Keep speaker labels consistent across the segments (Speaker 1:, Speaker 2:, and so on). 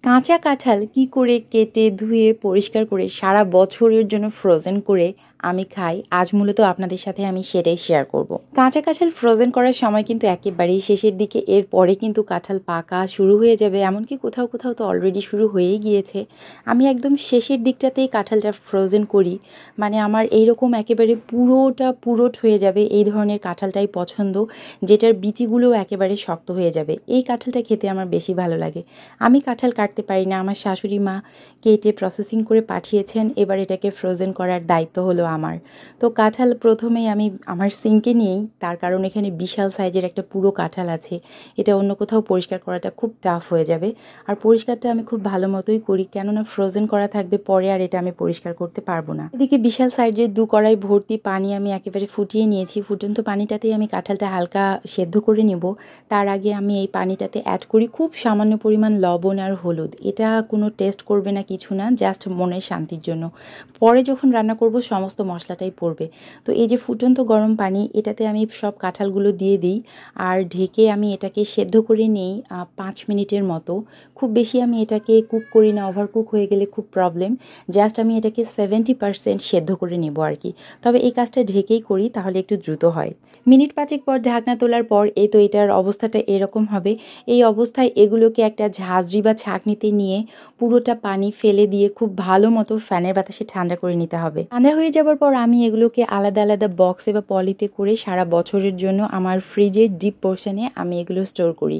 Speaker 1: কাঁচা কাঁঠাল কি করে কেটে ধুয়ে পরিষ্কার করে সারা বছরের জন্য ফ্রোজেন করে আমি খাই, আজ মূলত আপনাদের সাথে আমি সেটাই শেয়ার করব। কাঁচা কাঁঠাল ফ্রোজেন করার সময় কিন্তু একেবারেই শেষের দিকে, এরপরে কিন্তু কাঁঠাল পাকা শুরু হয়ে যাবে, এমনকি কোথাও কোথাও তো অলরেডি শুরু হয়েই গিয়েছে। আমি একদম শেষের দিকটাতেই কাঁঠালটা ফ্রোজেন করি, মানে আমার এইরকম একেবারে পুরোট হয়ে যাবে এই ধরনের কাঁঠালটাই পছন্দ, যেটার বিচিগুলো একেবারে শক্ত হয়ে যাবে। এই কাঁঠালটা খেতে আমার বেশি ভালো লাগে। আমি কাঁঠাল কাটতে পারি না, আমার শাশুড়ি মা কেটে প্রসেসিং করে পাঠিয়েছেন, এবার এটাকে ফ্রোজেন করার দায়িত্ব হলো আমার। তো কাঁঠাল প্রথমেই আমি আমার সিঙ্কে নিয়েই, তার কারণ এখানে বিশাল সাইজের একটা পুরো কাঁঠাল আছে, এটা অন্য কোথাও পরিষ্কার করাটা খুব টাফ হয়ে যাবে। আর পরিষ্কারটা আমি খুব ভালো মতোই করি, কেননা ফ্রোজেন করা থাকবে, পরে আর এটা আমি পরিষ্কার করতে পারবো না। এদিকে বিশাল সাইজের 2 কড়াই ভর্তি পানি আমি একেবারে ফুটিয়ে নিয়েছি। ফুটন্ত পানিটাতেই আমি কাঁঠালটা হালকা সেদ্ধ করে নেব। তার আগে আমি এই পানিটাতে অ্যাড করি খুব সামান্য পরিমাণ লবণ আর হলুদ। এটা কোনো টেস্ট করবে না, কিছু না, জাস্ট মনের শান্তির জন্য। পরে যখন রান্না করব সমস্ত মশলাটাই পড়বে। তো এই যে ফুটন্ত গরম পানি, এটাতে আমি সব কাঁঠালগুলো দিয়ে দিই আর ঢেকে আমি এটাকে সেদ্ধ করে নিই 5 মিনিটের মতো। খুব বেশি আমি এটাকে কুক করি না, ওভারকুক হয়ে গেলে খুব প্রবলেম। জাস্ট আমি এটাকে 70% সেদ্ধ করে নেব আর কি। তবে এই কাজটা ঢেকেই করি, তাহলে একটু দ্রুত হয়। মিনিট 5 পর ঢাকনা তোলার পর এই তো এটার অবস্থাটা এরকম হবে। এই অবস্থায় এগুলোকে একটা ঝাঁঝরি বা ছাঁকনিতে নিয়ে পুরোটা পানি ফেলে দিয়ে খুব ভালো মতো ফ্যানের বাতাসে ঠান্ডা করে নিতে হবে। ঠান্ডা হয়ে যাবার পর আমি এগুলোকে আলাদা আলাদা বক্সে বা পলিতে করে সারা বছরের জন্য আমার ফ্রিজের ডিপ পোর্শনে আমি এগুলো স্টোর করি।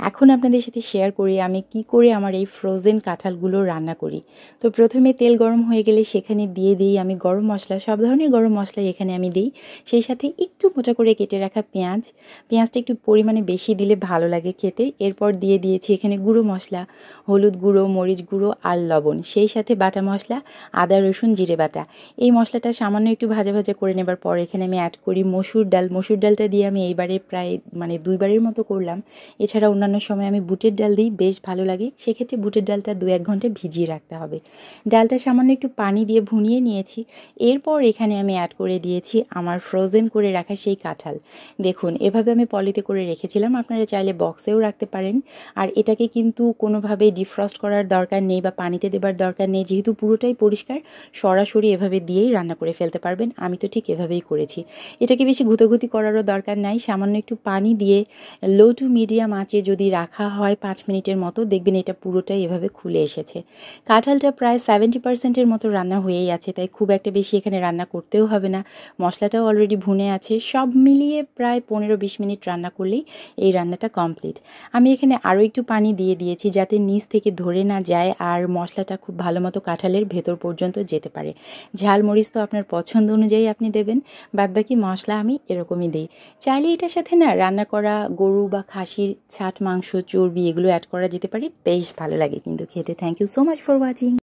Speaker 1: এখন আপনাদের সাথে শেয়ার করি আমি কি করে আমার এই ফ্রোজেন কাঁঠালগুলো রান্না করি। তো প্রথমে তেল গরম হয়ে গেলে সেখানে দিয়ে দিই আমি গরম মশলা, সব ধরনের গরম মশলাই এখানে আমি দিই। সেই সাথে একটু মোটা করে কেটে রাখা পেঁয়াজটা একটু পরিমাণে বেশি দিলে ভালো লাগে খেতে। এরপর দিয়ে দিয়েছি এখানে গুঁড়ো মশলা, হলুদ গুঁড়ো, মরিচ গুঁড়ো আর লবণ, সেই সাথে বাটা মশলা, আদা রসুন জিরে বাটা। এই মশলাটা সামান্য একটু ভাজা ভাজা করে নেবার পর এখানে আমি অ্যাড করি মসুর ডাল। মসুর ডালটা দিয়ে আমি এইবারে প্রায় 2বারের মতো করলাম। এছাড়া অন্যান্য সময় আমি বুটের ডাল দিই, বেশ ভালো লাগে। সেক্ষেত্রে বুটের ডালটা 2-1 ঘন্টা ভিজিয়ে রাখতে হবে। ডালটা সামান্য একটু পানি দিয়ে ভুনিয়ে নিয়েছি। এরপর এখানে আমি অ্যাড করে দিয়েছি আমার ফ্রোজেন করে রাখা সেই কাঁঠাল। দেখুন এভাবে আমি পলিতে করে রেখেছিলাম, আপনারা চাইলে বক্সেও রাখতে পারেন। আর এটাকে কিন্তু কোনোভাবে ডিফ্রস্ট করার দরকার নেই বা পানিতে দেবার দরকার নেই, যেহেতু পুরোটাই পরিষ্কার, সরাসরি এভাবে দিয়েই রান্না করে ফেলতে পারবেন। আমি তো ঠিক এভাবেই করেছি। এটাকে বেশি গুঁতোগুতি করারও দরকার নাই, সামান্য একটু পানি দিয়ে লো টু মিডিয়াম আঁচে যদি রাখা হয় 5 মিনিটের মতো, দেখবেন এটা পুরোটাই এভাবে খুলে এসেছে। কাঁঠালটা প্রায় 70%-এর মতো রান্না হয়েই আছে, তাই খুব একটা বেশি এখানে রান্না করতেও হবে না। মশলাটাও অলরেডি ভুনে আছে, সব মিলিয়ে প্রায় 15-20 মিনিট রান্না করলেই এই রান্নাটা কমপ্লিট। আমি এখানে আরও একটু পানি দিয়ে দিয়েছি যাতে নিচ থেকে ধরে না যায় আর মশলাটা খুব ভালো মতো কাঁঠালের ভেতর পর্যন্ত যেতে পারে। ঝাল মরিচ তো আপনার পছন্দ অনুযায়ী আপনি দেবেন, বাদবাকি মশলা আমি এরকমই দিই। চাইলে এটার সাথে না রান্না করা গরু বা খাসির ছাট মাংস, চর্বি এগুলো অ্যাড করা যেতে পারে, বেশ ভালো লাগে কিন্তু খেতে। Thank you so much for watching.